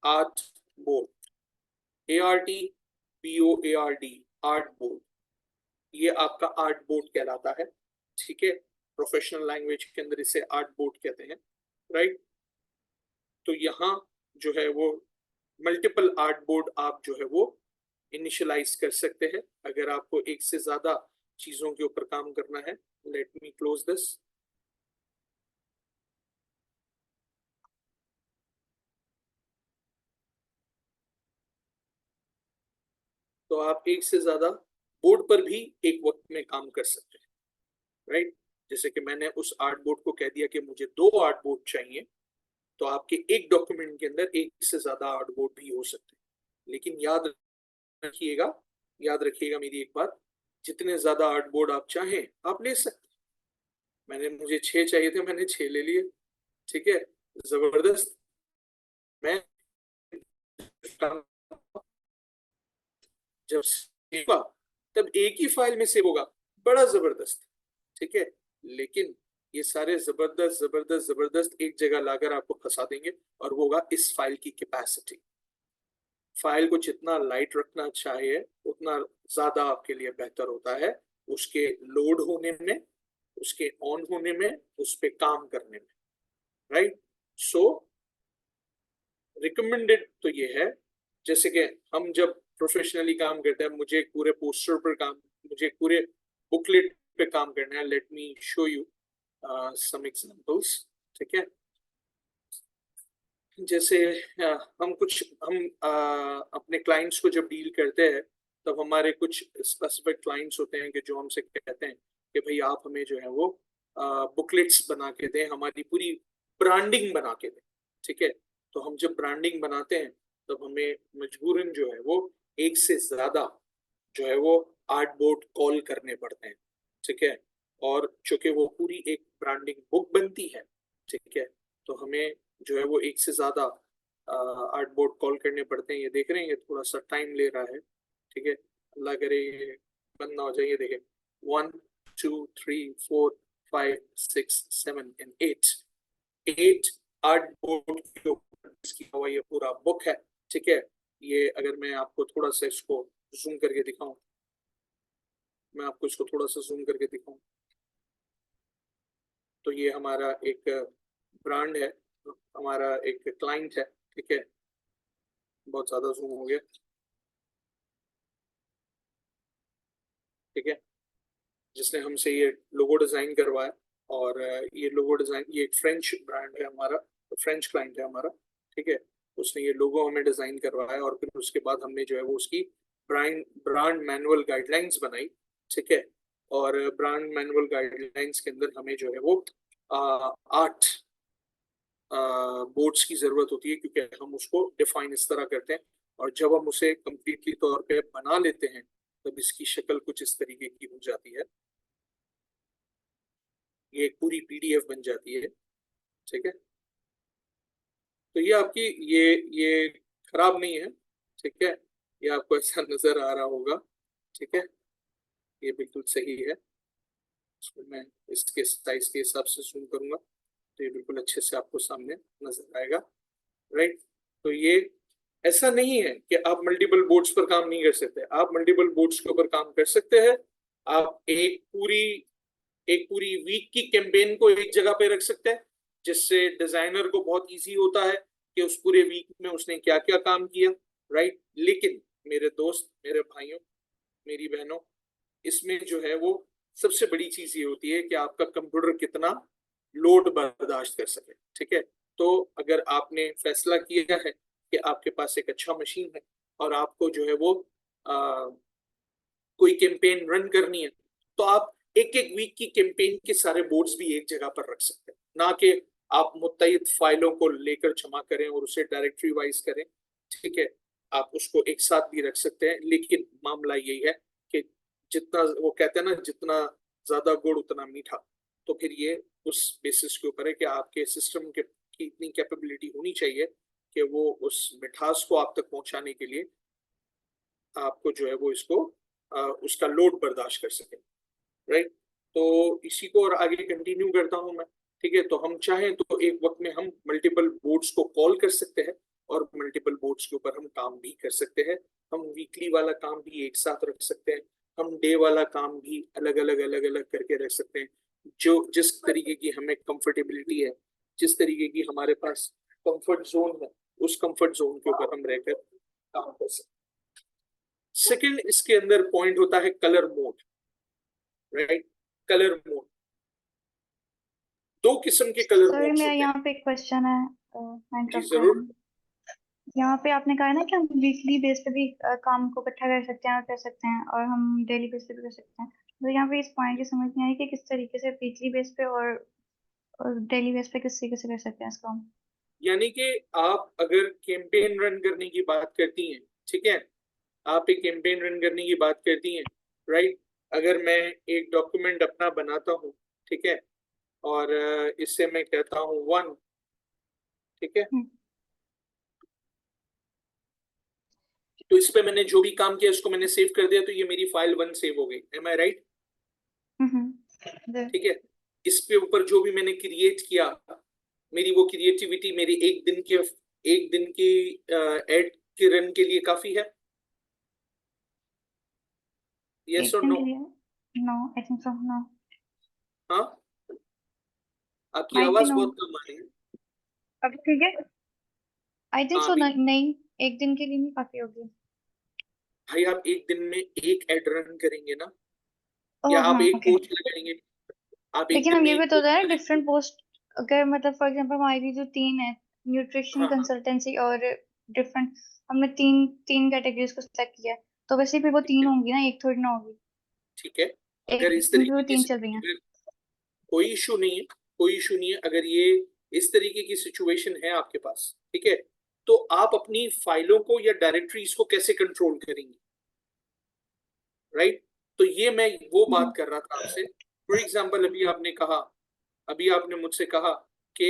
Art board, ARTBOARD, art board, ये आपका आर्ट बोर्ड कहलाता है। ठीक है, प्रोफेशनल लैंग्वेज के अंदर इसे आर्ट बोर्ड कहते हैं, राइट। तो यहाँ जो है वो मल्टीपल आर्ट बोर्ड आप जो है वो इनिशियलाइज कर सकते हैं अगर आपको एक से ज्यादा चीजों के ऊपर काम करना है। Let me close this. तो आप एक से ज्यादा बोर्ड पर भी एक वक्त में काम कर सकते हैं, राइट। जैसे कि मैंने उस आर्ट बोर्ड को कह दिया कि मुझे 2 आर्ट बोर्ड चाहिए, तो आपके एक डॉक्यूमेंट के अंदर एक से ज्यादा आर्ट बोर्ड भी हो सकते हैं। लेकिन रखिएगा याद रखिएगा मेरी एक बात, जितने ज्यादा आर्ट बोर्ड आप चाहें आप ले सकते हैं। मुझे 6 चाहिए थे, मैंने 6 ले लिए, ठीक है, जबरदस्त। मैं जब सेव होगा तब एक ही फाइल में सेव होगा, बड़ा जबरदस्त, ठीक है। लेकिन ये सारे जबरदस्त जबरदस्त जबरदस्त एक जगह लाकर आपको फंसा देंगे, और वो होगा इस फाइल की कैपेसिटी। फाइल को जितना लाइट रखना चाहिए उतना ज्यादा आपके लिए बेहतर होता है, उसके लोड होने में, उसके ऑन होने में, उस पर काम करने में, राइट। सो रिकमेंडेड तो ये है, जैसे कि हम जब प्रोफेशनली काम करते हैं, मुझे एक पूरे पोस्टर पर काम, मुझे एक पूरे बुकलेट पे काम करना है। Let me show you some examples, ठीक है। जैसे हम अपने क्लाइंट्स को जब डील करते हैं, तब हमारे कुछ स्पेसिफिक क्लाइंट्स होते हैं कि जो हमसे कहते हैं कि भाई आप हमें जो है वो बुकलेट्स बना के दें, हमारी पूरी ब्रांडिंग बना के दें, ठीक है। तो हम जब ब्रांडिंग बनाते हैं, तब हमें मजबूरन जो है वो एक से ज्यादा जो है वो आर्ट बोर्ड कॉल करने पड़ते हैं, ठीक है। और चूंकि वो पूरी एक ब्रांडिंग बुक बनती है, ठीक है, तो हमें जो है वो एक से ज्यादा आर्ट बोर्ड कॉल करने पड़ते हैं। ये देख रहे हैं, ये थोड़ा सा टाइम ले रहा है, ठीक है। अल्लाह करे ये बंद ना हो जाए। ये देखें, 1 2 3 4 5 6 7 एंड 8 आर्ट बोर्ड के ऊपर इसकी हुआ ये पूरा बुक है, ठीक है। ये अगर मैं आपको थोड़ा सा इसको जूम करके दिखाऊं, मैं आपको इसको थोड़ा सा जूम करके दिखाऊं, तो ये हमारा एक ब्रांड है, हमारा एक क्लाइंट है, ठीक है। बहुत ज्यादा जूम हो गया, ठीक है, जिसने हमसे ये लोगो डिजाइन करवाया। और ये लोगो डिजाइन, ये एक फ्रेंच ब्रांड है हमारा, फ्रेंच क्लाइंट है हमारा, ठीक है। उसने ये लोगो हमें डिजाइन करवाया, और फिर उसके बाद हमने जो है वो उसकी ब्रांड ब्रांड मैनुअल गाइडलाइंस बनाई, ठीक है। और ब्रांड मैनुअल गाइडलाइंस के अंदर हमें जो है वो 8 बोर्ड्स की जरूरत होती है, क्योंकि हम उसको डिफाइन इस तरह करते हैं, और जब हम उसे कंप्लीटली तौर पे बना लेते हैं तब इसकी शक्ल कुछ इस तरीके की हो जाती है। ये एक पूरी पीडीएफ बन जाती है, ठीक है। तो ये आपकी ये खराब नहीं है, ठीक है। ये आपको ऐसा नजर आ रहा होगा, ठीक है। ये बिल्कुल सही है। इसको मैं इसके साइज के हिसाब से जूम करूंगा तो ये बिल्कुल अच्छे से आपको सामने नजर आएगा, राइट। तो ये ऐसा नहीं है कि आप मल्टीपल बोर्ड्स पर काम नहीं कर सकते, आप मल्टीपल बोर्ड्स के ऊपर काम कर सकते हैं। आप एक पूरी वीक की कैंपेन को एक जगह पे रख सकते हैं, जिससे डिजाइनर को बहुत इजी होता है कि उस पूरे वीक में उसने क्या क्या काम किया, राइट। लेकिन मेरे दोस्त, मेरे भाइयों, मेरी बहनों, इसमें जो है वो सबसे बड़ी चीज ये होती है कि आपका कंप्यूटर कितना लोड बर्दाश्त कर सके, ठीक है। तो अगर आपने फैसला किया है कि आपके पास एक अच्छा मशीन है और आपको जो है वो कोई कैंपेन रन करनी है, तो आप एक एक वीक की कैंपेन के सारे बोर्ड्स भी एक जगह पर रख सकते हैं, ना कि आप मुत्तहिद फाइलों को लेकर जमा करें और उसे डायरेक्टरी वाइज करें, ठीक है। आप उसको एक साथ भी रख सकते हैं, लेकिन मामला यही है कि जितना वो कहते हैं ना, जितना ज्यादा गुड़ उतना मीठा। तो फिर ये उस बेसिस के ऊपर है कि आपके सिस्टम के की इतनी कैपेबिलिटी होनी चाहिए कि वो उस मिठास को आप तक पहुंचाने के लिए आपको जो है वो इसको उसका लोड बर्दाश्त कर सके, राइट। तो इसी को और आगे कंटिन्यू करता हूं मैं, ठीक है। तो हम चाहें तो एक वक्त में हम मल्टीपल बोर्ड्स को कॉल कर सकते हैं और मल्टीपल बोर्ड्स के ऊपर हम काम भी कर सकते हैं। हम वीकली वाला काम भी एक साथ रख सकते हैं, हम डे वाला काम भी अलग अलग करके रख सकते हैं। जो जिस तरीके की हमें कंफर्टेबिलिटी है, जिस तरीके की हमारे पास कंफर्ट जोन है, उस कंफर्ट जोन के ऊपर हम रहकर काम कर सकते हैं। सेकंड इसके अंदर पॉइंट होता है colour mode, right. Colour mode, दो किस्म के कलर सॉरी, मोड्स मेरा होते हैं। यहाँ पे एक क्वेश्चन है, मैं जी इंटरप्ट कर जरूर। रही हूँ। यहाँ पे आपने कहा है ना कि हम वीकली बेस पे भी काम को इकट्ठा कर सकते हैं और कर सकते हैं, और हम डेली बेस पे भी कर सकते हैं। तो यहाँ पे इस पॉइंट की समझ नहीं आई कि किस तरीके से वीकली बेस पे और डेली बेस पे किस तरीके से कर सकते हैं इसको हम। यानी कि आप अगर कैंपेन रन करने की बात करती हैं, ठीक है, आप एक कैंपेन रन करने की बात करती हैं, राइट। अगर मैं एक डॉक्यूमेंट अपना बनाता हूँ, ठीक है, और इससे मैं कहता हूँ 1, ठीक है। हम्म, तो इस पे मैंने जो भी काम किया उसको मैंने सेव कर दिया, तो ये मेरी फाइल 1 सेव हो गई, एम आई राइट? जी। ठीक है। इस पे ऊपर जो भी मैंने क्रिएट किया, मेरी वो क्रिएटिविटी मेरी एक दिन की एड के रन के लिए काफी है। यस एक और दिन नो? के लिए? No, I think so, no. हाँ, आपकी माइट बी आवाज नो। बहुत कम आ रही है। अब ठीक है? आई थिंक हाँ सो, अभी। नहीं, एक दिन के लिए नहीं काफी होगी। भाई आप एक दिन में एक एड रन करेंगे ना, या ओह आप हाँ, एक ओके। पोस्ट लगाएंगे? आप एक लेकिन दिन हम में ये एक भी तो होता पोस्ट है लगाएंगे? Different post. अगर मतलब फॉर एग्जांपल हमारी जो तीन है, न्यूट्रिशन, हाँ हाँ, कंसल्टेंसी और डिफरेंट, हमने तीन तीन कैटेगरीज को सिलेक्ट किया है, तो वैसे भी वो ठीक तीन है, होंगी ना, एक थोड़ी ना होगी। ठीक है। एक अगर इस दिन भी वो तरीके की तीन चल रही हैं। अगर कोई इशू नहीं है, कोई इशू नहीं है, अगर ये इस तरीके की सिचुएशन है आपके पास, ठीक है, तो आप अपनी फाइलों को या डायरेक्टरीज को कैसे कंट्रोल करेंगे, राइट। तो ये मैं वो बात कर रहा था आपसे। फॉर एग्जाम्पल अभी आपने मुझसे कहा कि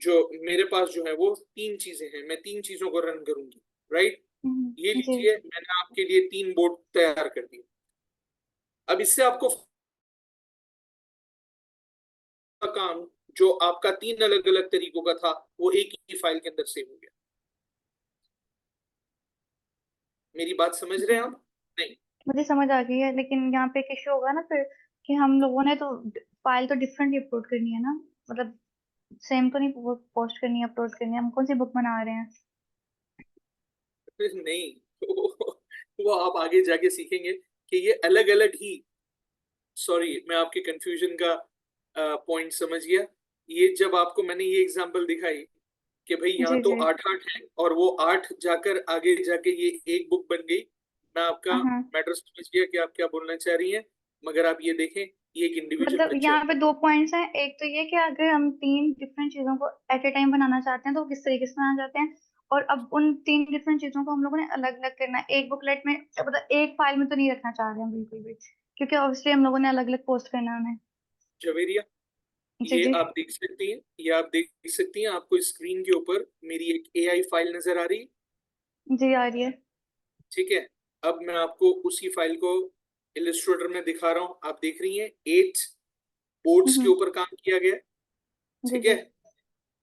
जो मेरे पास जो है वो 3 चीजें हैं, मैं 3 चीजों को रन करूंगी, राइट। ये जी। लीजिए, मैंने आपके लिए 3 बोर्ड तैयार कर दिए। अब इससे आपको काम जो आपका 3 अलग अलग तरीकों का था वो एक ही फाइल के अंदर सेव हो गया। मेरी बात समझ रहे जी, हैं आप? नहीं। मुझे समझ आ गई है, लेकिन यहाँ पे एक इशू होगा ना फिर, कि हम लोगों ने तो फाइल तो डिफरेंट अपलोड करनी है ना, मतलब सेम तो नहीं पोस्ट करनी है, अपलोड करनी है। हम कौन सी बुक बना रहे हैं? नहीं, वो आप आगे जाके सीखेंगे कि ये अलग अलग ही। सॉरी, मैं आपके कंफ्यूजन का पॉइंट समझ गया। ये जब आपको मैंने ये एग्जांपल दिखाई कि भाई यहाँ जी तो जी। 8 8 है और वो 8 जाकर आगे जाके ये एक बुक बन गई, मैं आपका हाँ। मैटर समझ गया कि आप क्या बोलना चाह रही हैं। मगर आप ये देखें ये एक इंडिविजुअल मतलब पिक्चर। यहाँ पे दो पॉइंट्स हैं। एक तो ये कि अगर हम तीन डिफरेंट चीजों को एट ए टाइम बनाना चाहते हैं तो वो किस तरीके से बनाना चाहते हैं, और अब उन तीन डिफरेंट चीजों को हम लोगों ने अलग अलग करना है एक बुकलेट में, मतलब एक फाइल में तो नहीं रखना चाह रहे हैं बिल्कुल भी, क्योंकि ऑब्वियसली हम लोगों ने अलग अलग पोस्ट करना है उन्हें। जवेरिया, जी ये जी। आप देख सकती हैं, ये आप देख सकती हैं, आपको स्क्रीन के ऊपर मेरी एक एआई फाइल नजर आ रही है। जी आ रही है। ठीक है, अब मैं आपको उसी फाइल को इलस्ट्रेटर में दिखा रहा हूं। आप देख रही हैं 8 बोर्ड्स के हम्म। ऊपर काम किया गया है। जी ठीक है, जी।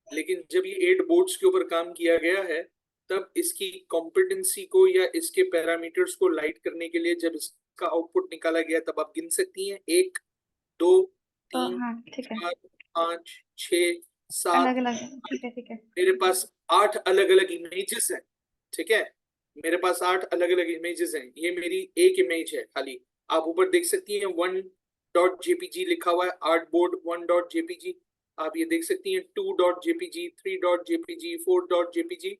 लेकिन जब ये 8 बोर्ड्स के ऊपर काम किया गया है, तब इसकी कॉम्पिटेंसी को या इसके पैरामीटर्स को लाइट करने के लिए जब इसका आउटपुट निकाला गया, तब आप गिन सकती हैं 1 2 तो 3 हाँ ठीक है। 4 5 6 अलग 7। अलग है, ठीक है ठीक है। मेरे पास 8 अलग अलग इमेजेस हैं। ठीक है, मेरे पास 8 अलग अलग इमेजेस हैं। ये मेरी एक इमेज है खाली। आप ऊपर देख सकती हैं 1.jpg लिखा हुआ है, आर्टबोर्ड 1.jpg। आप ये देख सकती हैं 2.jpg, 3.jpg, 4.jpg।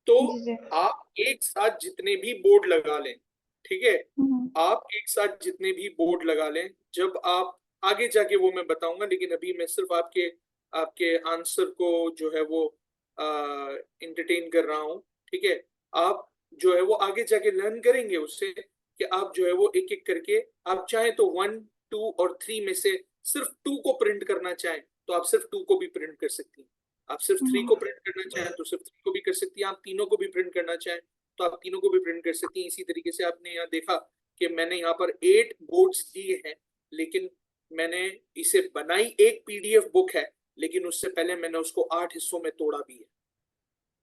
तो जी जी। आप एक साथ जितने भी बोर्ड लगा लें, ठीक है, हम्म। आप एक साथ जितने भी बोर्ड लगा लें, जब आप आगे जाके वो मैं बताऊंगा, लेकिन अभी मैं सिर्फ आपके आपके आंसर को जो है वो इंटरटेन कर रहा हूँ। ठीक है, आप जो है वो आगे जाके लर्न करेंगे उससे कि आप जो है वो एक एक करके, आप चाहे तो 1 2 और 3 में से सिर्फ 2 को प्रिंट करना चाहें तो आप सिर्फ 2 को भी प्रिंट कर सकती हैं। आप सिर्फ 3 को हम्म। प्रिंट करना चाहें तो सिर्फ 3 को भी कर सकती हैं। आप तीनों को भी प्रिंट करना चाहें तो आप तीनों को भी प्रिंट कर सकती हैं। इसी तरीके से आपने यहाँ देखा कि मैंने यहाँ पर 8 बोर्ड्स दिए हैं, लेकिन मैंने इसे बनाई एक पीडीएफ बुक है, लेकिन उससे पहले मैंने उसको 8 हिस्सों में तोड़ा भी है।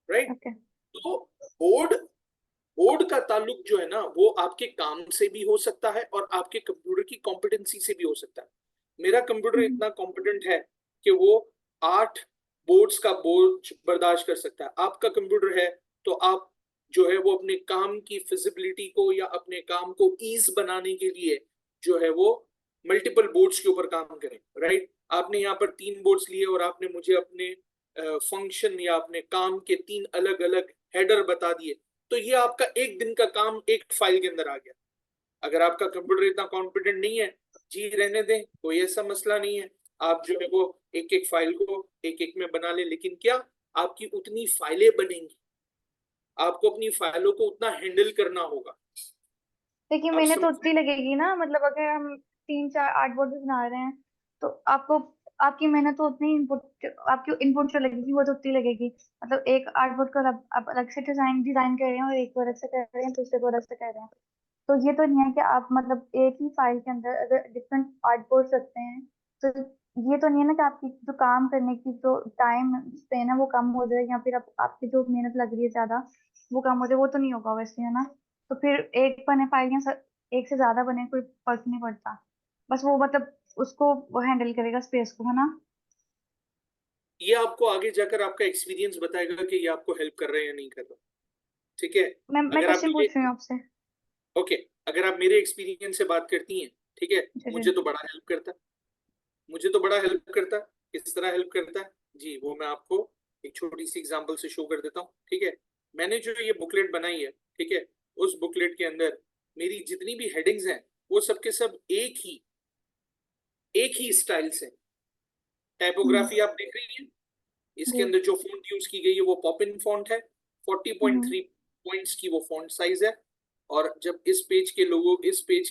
Right, okay. तो बोर्ड बोर्ड का ताल्लुक जो है ना, वो आपके काम से भी हो सकता है और आपके कंप्यूटर की कॉम्पिटेंसी से भी हो सकता है। मेरा कंप्यूटर हम्म। इतना कॉम्पिटेंट है कि वो 8 बोर्ड्स का बोझ बर्दाश्त कर सकता है। आपका कंप्यूटर है तो आप जो है वो अपने काम की फिजिबिलिटी को या अपने काम को ईज बनाने के लिए जो है वो मल्टीपल बोर्ड्स के ऊपर काम करें। राइट, आपने यहाँ पर 3 बोर्ड्स लिए और आपने मुझे अपने फंक्शन या अपने काम के 3 अलग अलग हेडर बता दिए, तो ये आपका एक दिन का काम एक फाइल के अंदर आ गया। अगर आपका कंप्यूटर इतना कॉन्फिडेंट नहीं है, जी रहने दें, कोई ऐसा मसला नहीं है। आप जो है वो एक एक फाइल को एक एक में बना लें, लेकिन क्या आपकी उतनी फाइलें बनेंगी, आपको अपनी फाइलों को उतना हैंडल करना होगा। देखिए आप मेहनत तो समझ रहे उतनी लगेगी ना, मतलब अगर हम तीन चार आर्ट बोर्ड भी बना रहे हैं तो आपको, आपकी मेहनत तो उतनी इनपुट, आपकी इनपुट जो लगेगी वो तो उतनी लगेगी। मतलब एक आर्ट बोर्ड को आप अलग से डिजाइन डिजाइन कर रहे हैं और एक को अलग से कर रहे हैं, दूसरे को अलग से कर रहे हैं, तो ये तो नहीं है कि आप मतलब एक ही फाइल के अंदर अगर डिफरेंट आर्ट बोर्ड रखते हैं तो ये तो नहीं है ना कि आपकी जो काम करने की जो टाइम स्पेन है वो कम हो जाए, या फिर आपकी जो मेहनत लग रही है ज्यादा वो कम हो जाए, वो तो नहीं होगा वैसे, है ना। तो फिर एक बने फाइल या एक से ज्यादा बने कोई फर्क नहीं पड़ता, बस वो मतलब उसको वो हैंडल करेगा स्पेस को, है ना। ये आपको आगे जाकर आपका एक्सपीरियंस बताएगा कि ये आपको हेल्प कर रहा है या नहीं कर रहा। ठीक है, मैं अगर आप क्वेश्चन मेरे पूछ रही हूँ आपसे। ओके, अगर आप मेरे एक्सपीरियंस से बात करती हैं, ठीक है, जी जी। मुझे तो बड़ा हेल्प करता है। मुझे तो बड़ा हेल्प करता है। किस तरह हेल्प करता है जी, वो मैं आपको एक छोटी सी एग्जांपल से शो कर देता हूँ। ठीक है, मैंने जो ये बुकलेट बनाई है, ठीक है, उस बुकलेट के अंदर मेरी जितनी भी हेडिंग्स हैं वो सबके सब एक ही स्टाइल से। टाइपोग्राफी हम्म। आप देख रही हैं, इसके जी। अंदर जो फॉन्ट यूज की गई है वो पॉपिन फॉन्ट है। 40.3 पॉइंट्स की वो फॉन्ट साइज है। और जब इस पेज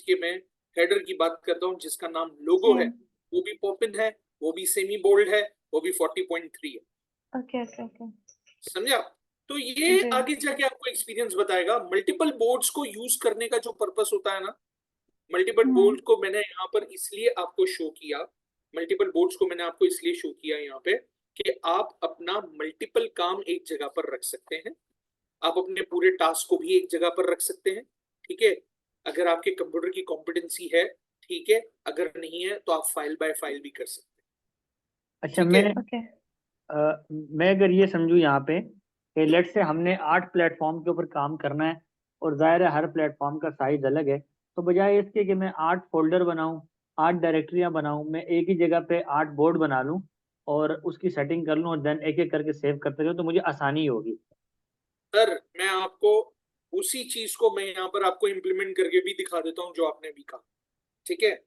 के मैं हेडर की बात करता हूँ जिसका नाम लोगो है, सेम। वो भी पॉपिन है, वो भी सेमी बोल्ड है, वो भी 40.3 है। Okay okay okay. समझा? तो ये जी। आगे जाके आपको एक्सपीरियंस बताएगा। मल्टीपल बोर्ड्स को यूज करने का जो पर्पस होता है ना, मल्टीपल हम्म। बोर्ड को मैंने यहाँ पर इसलिए आपको शो किया, मल्टीपल बोर्ड्स को मैंने आपको इसलिए शो किया यहाँ पे कि आप अपना मल्टीपल काम एक जगह पर रख सकते हैं। आप अपने पूरे टास्क को भी एक जगह पर रख सकते हैं। ठीक है, अगर आपके कंप्यूटर की कॉम्पिटेंसी है, ठीक है, अगर नहीं है तो आप फाइल बाय फाइल भी कर सकते हैं। अच्छा, ठीक है, ओके। मैं अगर ये समझूं यहाँ पे कि लेट से हमने 8 प्लेटफॉर्म के ऊपर काम करना है, और जाहिर है हर प्लेटफॉर्म का साइज अलग है, तो बजाय इसके कि मैं 8 फोल्डर बनाऊं, 8 डायरेक्टरियां बनाऊं, मैं एक ही जगह पे 8 बोर्ड बना लूं और उसकी सेटिंग कर लूं और देन एक एक करके सेव करते जाऊं, तो मुझे आसानी होगी। सर मैं आपको उसी चीज को मैं यहाँ पर आपको इम्प्लीमेंट करके भी दिखा देता हूँ जो आपने भी कहा। ठीक है,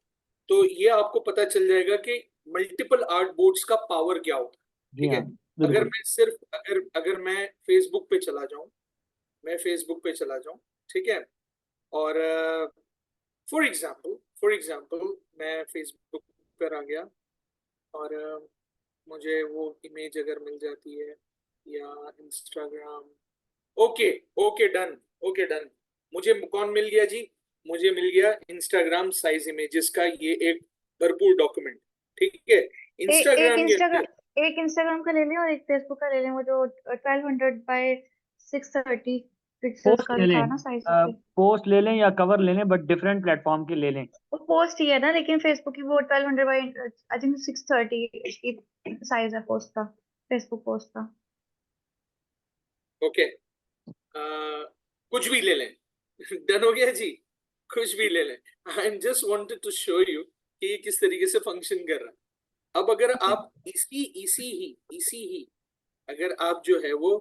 तो ये आपको पता चल जाएगा कि मल्टीपल आर्ट बोर्ड्स का पावर क्या होता है। जी ठीक है, हाँ, अगर बिल्कुल। मैं सिर्फ अगर मैं फेसबुक पे चला जाऊं, ठीक है, और फॉर एग्जाम्पल मैं फेसबुक पर आ गया और मुझे वो इमेज अगर मिल जाती है, या इंस्टाग्राम, ओके, ओके डन, मुझे कौन मिल गया जी? मुझे मिल गया इंस्टाग्राम साइज इमेजेस का ये एक भरपूर डॉक्यूमेंट। ठीक है, इंस्टाग्राम के अंदर एक इंस्टाग्राम का ले लें और एक फेसबुक का ले लें, वो जो 1200 बाय 630 पिक्सल्स पोस्ट का ले दिखा लें, रहा ना साइज उस पे। पोस्ट ले लें या कवर ले लें, बट डिफरेंट प्लेटफॉर्म के ले लें। वो पोस्ट ही है ना, लेकिन फेसबुक की वो 1200 बाय आई थिंक 630 इसकी साइज है पोस्ट का, फेसबुक पोस्ट का। ओके, कुछ भी ले लें। डन हो गया जी, कुछ भी ले लें। I am just wanted to show you कि ये किस तरीके से फंक्शन कर रहा है। अब अगर आप इसी ही अगर आप जो है वो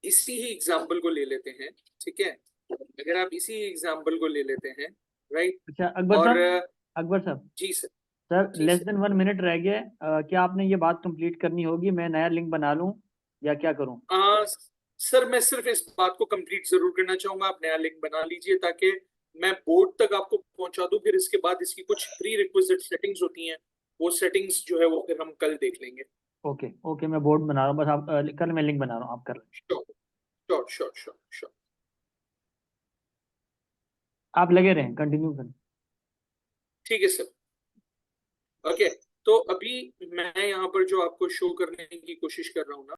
इसी ही एग्जाम्पल को ले लेते हैं, ठीक है, अगर आप इसी एग्जाम्पल को ले लेते हैं, राइट, अच्छा अकबर और साहब, अकबर साहब, जी सर, सर जी लेस सर, देन 1 मिनट रह गया है। क्या आपने ये बात कंप्लीट करनी होगी? मैं नया लिंक बना लूं या क्या करूं? सर मैं सिर्फ इस बात को कंप्लीट जरूर करना चाहूंगा, आप नया लिंक बना लीजिए ताकि मैं बोर्ड तक आपको पहुंचा दूं। फिर इसके बाद इसकी कुछ प्री रिक्विजिट सेटिंग्स होती हैं, वो सेटिंग्स जो है वो फिर हम कल देख लेंगे। ओके ओके, मैं बोर्ड बना रहा हूँ, बस आप कल मैं लिंक बना रहा हूँ, आप कर लें। Sure sure. आप लगे रहें, कंटिन्यू करें। ठीक है सर। ओके, तो अभी मैं यहाँ पर जो आपको शो करने की कोशिश कर रहा हूँ ना,